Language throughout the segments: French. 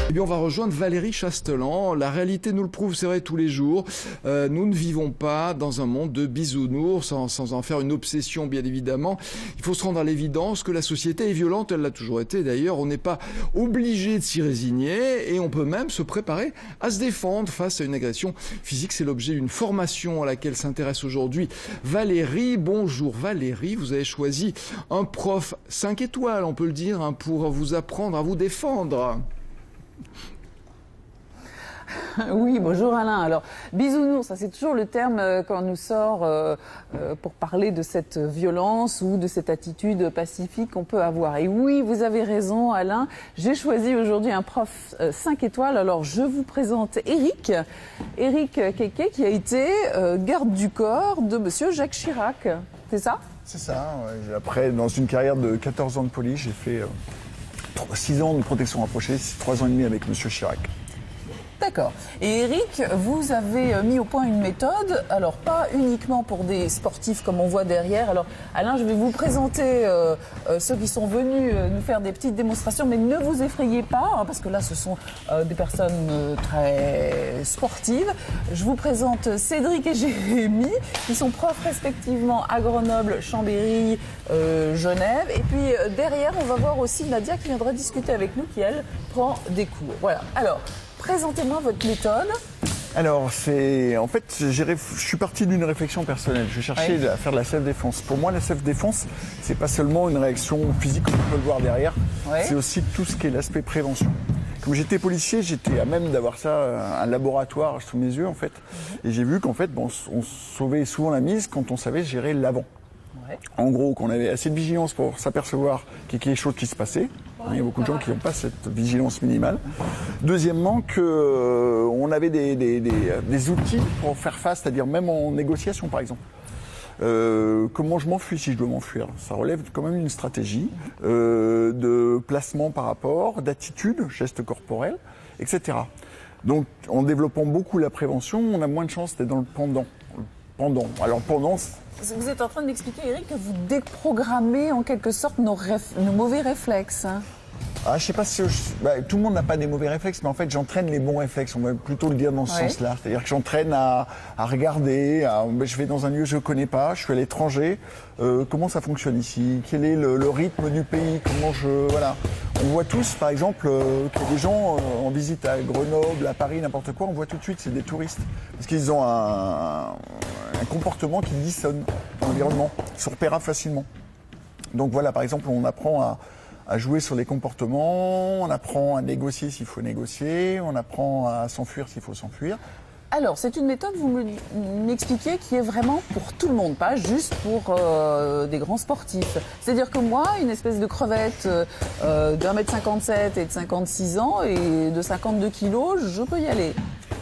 Eh bien, on va rejoindre Valérie Chastelan. La réalité nous le prouve, c'est vrai, tous les jours. Nous ne vivons pas dans un monde de bisounours, sans en faire une obsession, bien évidemment. Il faut se rendre à l'évidence que la société est violente, elle l'a toujours été d'ailleurs. On n'est pas obligé de s'y résigner et on peut même se préparer à se défendre face à une agression physique. C'est l'objet d'une formation à laquelle s'intéresse aujourd'hui Valérie. Bonjour Valérie, vous avez choisi un prof 5 étoiles, on peut le dire, hein, pour vous apprendre à vous défendre. Oui, bonjour Alain. Alors, bisounours, ça c'est toujours le terme quand on nous sort pour parler de cette violence ou de cette attitude pacifique qu'on peut avoir. Et oui, vous avez raison Alain, j'ai choisi aujourd'hui un prof 5 étoiles. Alors, je vous présente Éric Keke qui a été garde du corps de monsieur Jacques Chirac. C'est ça ? C'est ça. Ouais. Après, dans une carrière de 14 ans de police, j'ai fait 6 ans de protection rapprochée, 3 ans et demi avec M. Chirac. D'accord. Et Éric, vous avez mis au point une méthode, alors pas uniquement pour des sportifs comme on voit derrière. Alors Alain, je vais vous présenter ceux qui sont venus nous faire des petites démonstrations, mais ne vous effrayez pas, hein, parce que là ce sont des personnes très sportives. Je vous présente Cédric et Jérémy, qui sont profs respectivement à Grenoble, Chambéry, Genève. Et puis derrière, on va voir aussi Nadia qui viendra discuter avec nous, qui elle prend des cours. Voilà. Alors, présentez-moi votre méthode. Alors, en fait, je suis parti d'une réflexion personnelle. Je cherchais à faire de la self-défense. Pour moi, la self-défense, c'est pas seulement une réaction physique comme on peut le voir derrière. C'est aussi tout ce qui est l'aspect prévention. Comme j'étais policier, j'étais à même d'avoir ça, un laboratoire sous mes yeux, en fait. Et j'ai vu qu'en fait, on sauvait souvent la mise quand on savait gérer l'avant. En gros, qu'on avait assez de vigilance pour s'apercevoir qu'il y a quelque chose qui se passait. Il y a beaucoup de gens qui n'ont pas cette vigilance minimale. Deuxièmement, qu'on avait des outils pour faire face, c'est-à-dire même en négociation, par exemple. Comment je m'enfuis si je dois m'enfuir? Ça relève quand même d'une stratégie de placement par rapport, d'attitude, gestes corporels, etc. Donc, en développont beaucoup la prévention, on a moins de chances d'être dans le pendant. Alors, pendant... Vous êtes en train de m'expliquer, Éric, que vous déprogrammez en quelque sorte nos mauvais réflexes. Ah, je sais pas si tout le monde n'a pas des mauvais réflexes, mais en fait j'entraîne les bons réflexes, on va plutôt le dire dans ce sens-là. C'est-à-dire que j'entraîne à regarder, je vais dans un lieu que je ne connais pas, je suis à l'étranger, comment ça fonctionne ici, quel est le rythme du pays, voilà. On voit tous, par exemple, qu'il y a des gens en visite à Grenoble, à Paris, n'importe quoi, on voit tout de suite, c'est des touristes. Parce qu'ils ont un comportement qui dissonne dans l'environnement, qui se repérera facilement. Donc voilà, par exemple, on apprend à jouer sur les comportements, on apprend à négocier s'il faut négocier, on apprend à s'enfuir s'il faut s'enfuir. Alors, c'est une méthode, vous m'expliquez, qui est vraiment pour tout le monde, pas juste pour des grands sportifs. C'est-à-dire que moi, une espèce de crevette d'1m57 et de 56 ans et de 52 kilos, je peux y aller.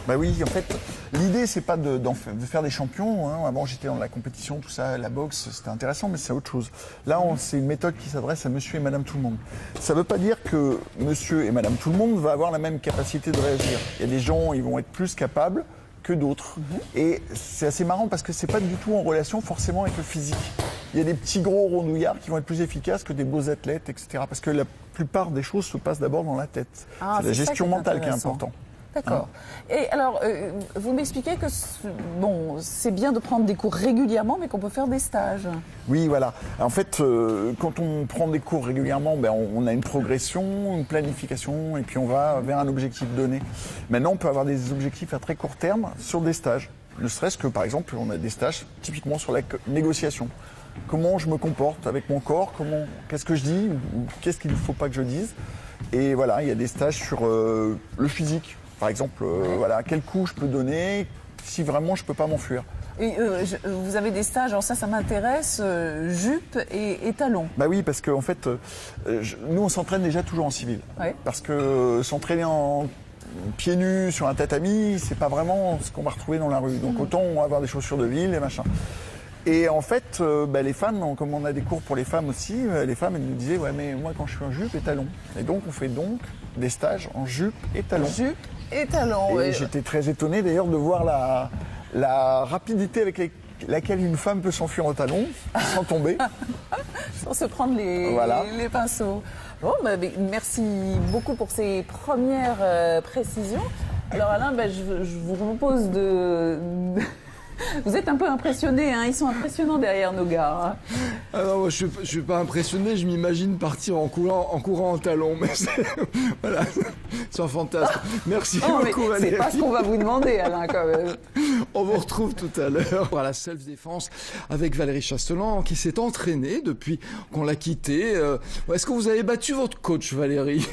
Bah oui, en fait, l'idée, c'est pas de faire des champions. Hein. Avant, j'étais dans la compétition, tout ça, la boxe, c'était intéressant, mais c'est autre chose. Là, c'est une méthode qui s'adresse à monsieur et madame tout le monde. Ça veut pas dire que monsieur et madame tout le monde va avoir la même capacité de réagir. Il y a des gens, ils vont être plus capables que d'autres. Et c'est assez marrant parce que c'est pas du tout en relation forcément avec le physique. Il y a des petits gros rondouillards qui vont être plus efficaces que des beaux athlètes, etc. Parce que la plupart des choses se passent d'abord dans la tête. C'est la gestion mentale qui est importante. D'accord. Et alors, vous m'expliquez que c'est bien de prendre des cours régulièrement, mais qu'on peut faire des stages. Oui, voilà. En fait, quand on prend des cours régulièrement, on a une progression, une planification, et puis on va vers un objectif donné. Maintenant, on peut avoir des objectifs à très court terme sur des stages. Ne serait-ce que, par exemple, on a des stages typiquement sur la négociation. Comment je me comporte avec mon corps, qu'est-ce que je dis, ou qu'est-ce qu'il ne faut pas que je dise. Et voilà, il y a des stages sur le physique. Par exemple, voilà, quel coup je peux donner si vraiment je ne peux pas m'enfuir. Et vous avez des stages, alors ça m'intéresse, jupe et talons. Bah oui, parce qu'en fait, nous on s'entraîne déjà toujours en civil. Parce que s'entraîner en pieds nus sur un tatami, c'est pas vraiment ce qu'on va retrouver dans la rue. Donc autant avoir des chaussures de ville et machin. Et en fait, les femmes, comme on a des cours pour les femmes aussi, les femmes elles nous disaient ouais mais moi quand je suis en jupe et talons. Et donc on fait donc des stages en jupe et talons. Et talons. Et j'étais très étonné d'ailleurs de voir la rapidité avec laquelle une femme peut s'enfuir en talons sans tomber. Sans se prendre les pinceaux. Bon, merci beaucoup pour ces premières précisions. Alors Alain, je vous propose de... Vous êtes un peu impressionné, hein, ils sont impressionnants derrière nos gars. Hein. Alors, moi, je suis pas impressionné, je m'imagine partir en courant en talons, mais voilà, c'est un fantasme. Merci beaucoup Valérie. C'est pas ce qu'on va vous demander Alain quand même. On vous retrouve tout à l'heure à la self-défense avec Valérie Chastelan qui s'est entraînée depuis qu'on l'a quittée. Est-ce que vous avez battu votre coach Valérie?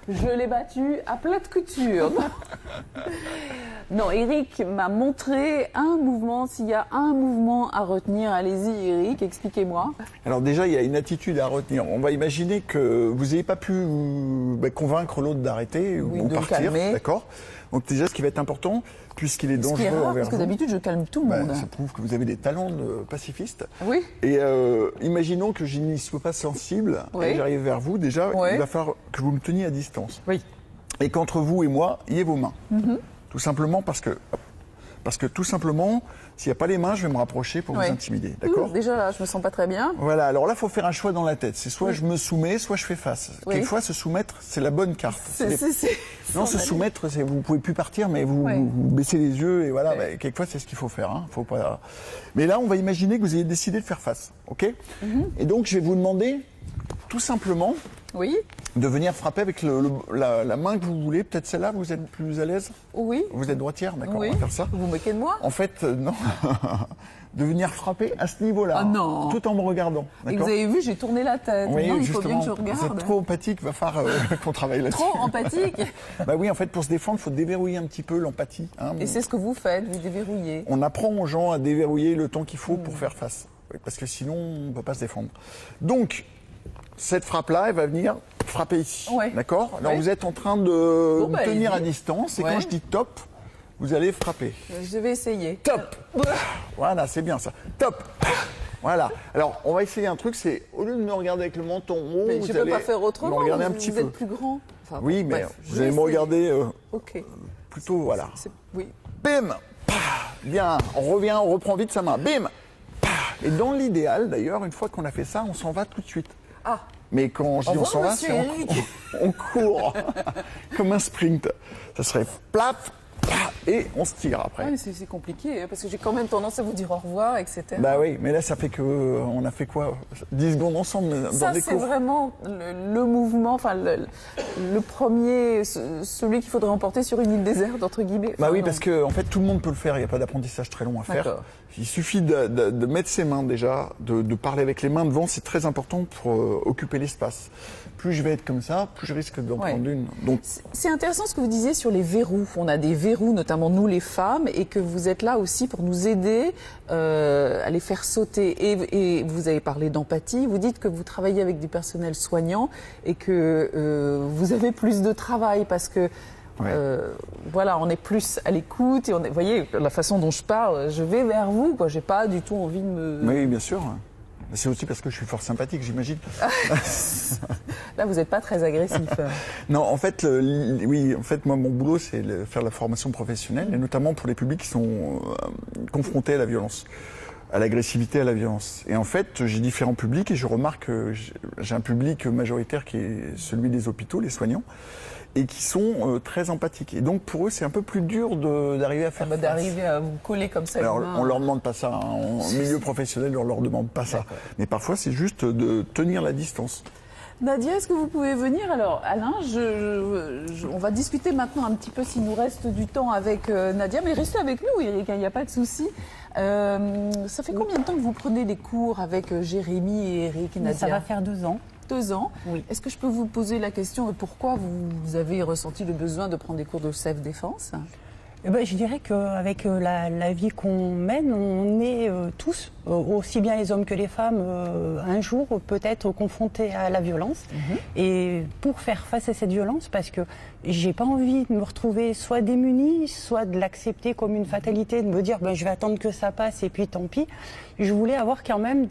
Je l'ai battu à plate couture. Non, Eric m'a montré un mouvement. S'il y a un mouvement à retenir, allez-y Eric, expliquez-moi. Alors déjà, il y a une attitude à retenir. On va imaginer que vous n'ayez pas pu convaincre l'autre d'arrêter ou partir. D'accord. Donc déjà, ce qui va être important, puisqu'il est dangereux envers vous. Parce que d'habitude, je calme tout le monde. Ça prouve que vous avez des talents de pacifiste. Oui. Et imaginons que je n'y sois pas sensible et j'arrive vers vous. Déjà, il va falloir que vous me teniez à distance. Oui. Et qu'entre vous et moi, il y ait vos mains. Tout simplement parce que tout simplement, s'il n'y a pas les mains, je vais me rapprocher pour vous intimider. D'accord ? Déjà là, je me sens pas très bien. Voilà, alors là, il faut faire un choix dans la tête. C'est soit je me soumets, soit je fais face. Quelquefois, se soumettre, c'est la bonne carte. Non, se soumettre, vous ne pouvez plus partir, mais vous baissez les yeux et voilà. Quelquefois, c'est ce qu'il faut faire. Hein. Faut pas... Mais là, on va imaginer que vous ayez décidé de faire face. OK ? Et donc, je vais vous demander, tout simplement, de venir frapper avec la main que vous voulez. Peut-être celle-là, vous êtes plus à l'aise ? Oui. Vous êtes droitière, d'accord, oui. on va faire ça. Vous vous moquez de moi ? En fait, non. De venir frapper à ce niveau-là. Ah non. Tout en me regardant. Et vous avez vu, j'ai tourné la tête. Oui, non, il faut bien que je regarde. Vous êtes trop empathique, il va falloir qu'on travaille là-dessus. Trop empathique ? Bah oui, en fait, pour se défendre, il faut déverrouiller un petit peu l'empathie. Hein. Et c'est ce que vous faites, vous déverrouillez. On apprend aux gens à déverrouiller le temps qu'il faut pour faire face. Parce que sinon, on ne peut pas se défendre. Donc, cette frappe-là, elle va venir frapper ici. D'accord ? Alors, vous êtes en train de me tenir à distance. Et quand je dis top, vous allez frapper. Je vais essayer. Top ! Voilà, c'est bien ça. Top ! Voilà. Alors, on va essayer un truc, c'est au lieu de me regarder avec le menton haut, je ne peux pas faire autrement. Me regarder un petit peu. Vous êtes plus grand. Enfin, oui, mais vous allez me regarder plutôt, voilà. Oui. Bim ! Bien, on revient, on reprend vite sa main. Bim ! Et dans l'idéal, d'ailleurs, une fois qu'on a fait ça, on s'en va tout de suite. Ah. Mais quand je dis on s'en va, c'est on court comme un sprint. Ça serait plaf, et on se tire après. Oui, c'est compliqué, hein, parce que j'ai quand même tendance à vous dire au revoir, etc. Bah oui, mais là, ça fait on a fait quoi 10 secondes ensemble dans des cours. Ça, c'est vraiment le mouvement, enfin, le premier, celui qu'il faudrait emporter sur une île déserte, entre guillemets. Bah oui, parce que en fait, tout le monde peut le faire, il n'y a pas d'apprentissage très long à faire. Il suffit de mettre ses mains déjà, de parler avec les mains devant, c'est très important pour occuper l'espace. Plus je vais être comme ça, plus je risque d'en prendre une. Donc... C'est intéressant ce que vous disiez sur les verrous. On a des verrous, notamment nous les femmes, et que vous êtes là aussi pour nous aider à les faire sauter. Et vous avez parlé d'empathie, vous dites que vous travaillez avec du personnel soignant et que vous avez plus de travail parce que voilà, on est plus à l'écoute et vous voyez la façon dont je parle, je vais vers vous, quoi. J'ai pas du tout envie de me... Oui, bien sûr. C'est aussi parce que je suis fort sympathique, j'imagine. Là, vous n'êtes pas très agressif. Non, en fait, moi, mon boulot, c'est faire la formation professionnelle, et notamment pour les publics qui sont confrontés à la violence, à l'agressivité, à la violence. Et en fait, j'ai différents publics et je remarque que j'ai un public majoritaire qui est celui des hôpitaux, les soignants, et qui sont très empathiques. Et donc, pour eux, c'est un peu plus dur d'arriver à faire face. D'arriver à vous coller comme ça. Alors, on leur demande pas ça. Hein. En milieu professionnel, on leur demande pas ça. Mais parfois, c'est juste de tenir la distance. Nadia, est-ce que vous pouvez venir? Alors, Alain, on va discuter maintenant un petit peu s'il nous reste du temps avec Nadia, mais restez avec nous, Eric, il n'y a pas de souci. Ça fait combien de temps que vous prenez des cours avec Jérémy et Eric, Nadia? Ça va faire 2 ans. 2 ans. Oui. Est-ce que je peux vous poser la question de pourquoi vous avez ressenti le besoin de prendre des cours de self-défense? Je dirais qu'avec la vie qu'on mène, on est tous, aussi bien les hommes que les femmes, un jour peut-être confrontés à la violence. Et pour faire face à cette violence, parce que j'ai pas envie de me retrouver soit démunie, soit de l'accepter comme une fatalité, de me dire je vais attendre que ça passe et puis tant pis. Je voulais avoir quand même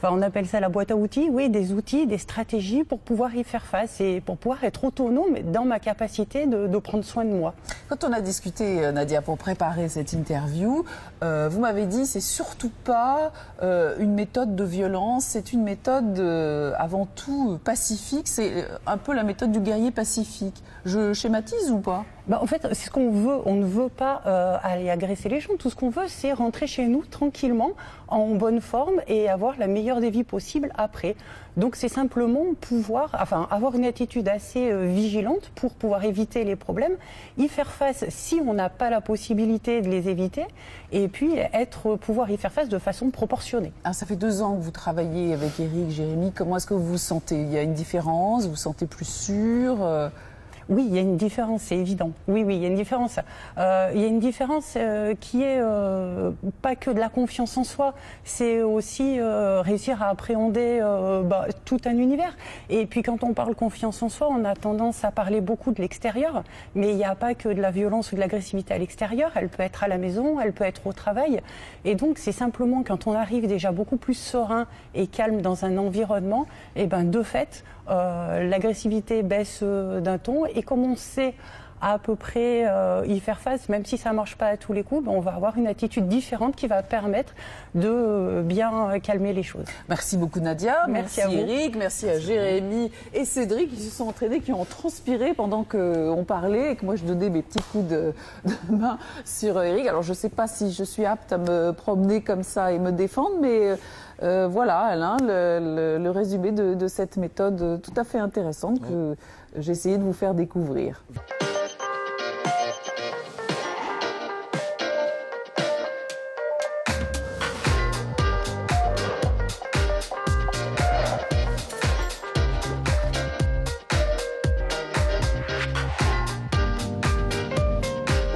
enfin on appelle ça la boîte à outils, oui, des outils, des stratégies pour pouvoir y faire face et pour pouvoir être autonome dans ma capacité de prendre soin de moi. Quand on a discuté, Nadia, pour préparer cette interview, vous m'avez dit c'est surtout pas une méthode de violence, c'est une méthode avant tout pacifique, c'est un peu la méthode du guerrier pacifique. Je schématise ou pas? En fait, c'est ce qu'on veut. On ne veut pas aller agresser les gens. Tout ce qu'on veut, c'est rentrer chez nous tranquillement, en bonne forme et avoir la meilleure des vies possibles après. Donc c'est simplement avoir une attitude assez vigilante pour pouvoir éviter les problèmes, y faire face si on n'a pas la possibilité de les éviter, et puis pouvoir y faire face de façon proportionnée. Alors, ça fait 2 ans que vous travaillez avec Éric, Jérémy. Comment est-ce que vous vous sentez? Il y a une différence? Vous vous sentez plus sûr? Oui, il y a une différence, c'est évident. Oui, il y a une différence. Il y a une différence qui est pas que de la confiance en soi, c'est aussi réussir à appréhender tout un univers. Et puis quand on parle confiance en soi, on a tendance à parler beaucoup de l'extérieur, mais il n'y a pas que de la violence ou de l'agressivité à l'extérieur. Elle peut être à la maison, elle peut être au travail. Et donc c'est simplement quand on arrive déjà beaucoup plus serein et calme dans un environnement, et de fait, l'agressivité baisse d'un ton, et comme on sait à peu près y faire face, même si ça ne marche pas à tous les coups, on va avoir une attitude différente qui va permettre de bien calmer les choses. Merci beaucoup Nadia, merci à vous. Éric, merci à Jérémy et Cédric qui se sont entraînés, qui ont transpiré pendant qu'on parlait et que moi je donnais mes petits coups de main sur Éric. Alors je ne sais pas si je suis apte à me promener comme ça et me défendre, mais voilà Alain, le résumé de cette méthode tout à fait intéressante que j'ai essayé de vous faire découvrir.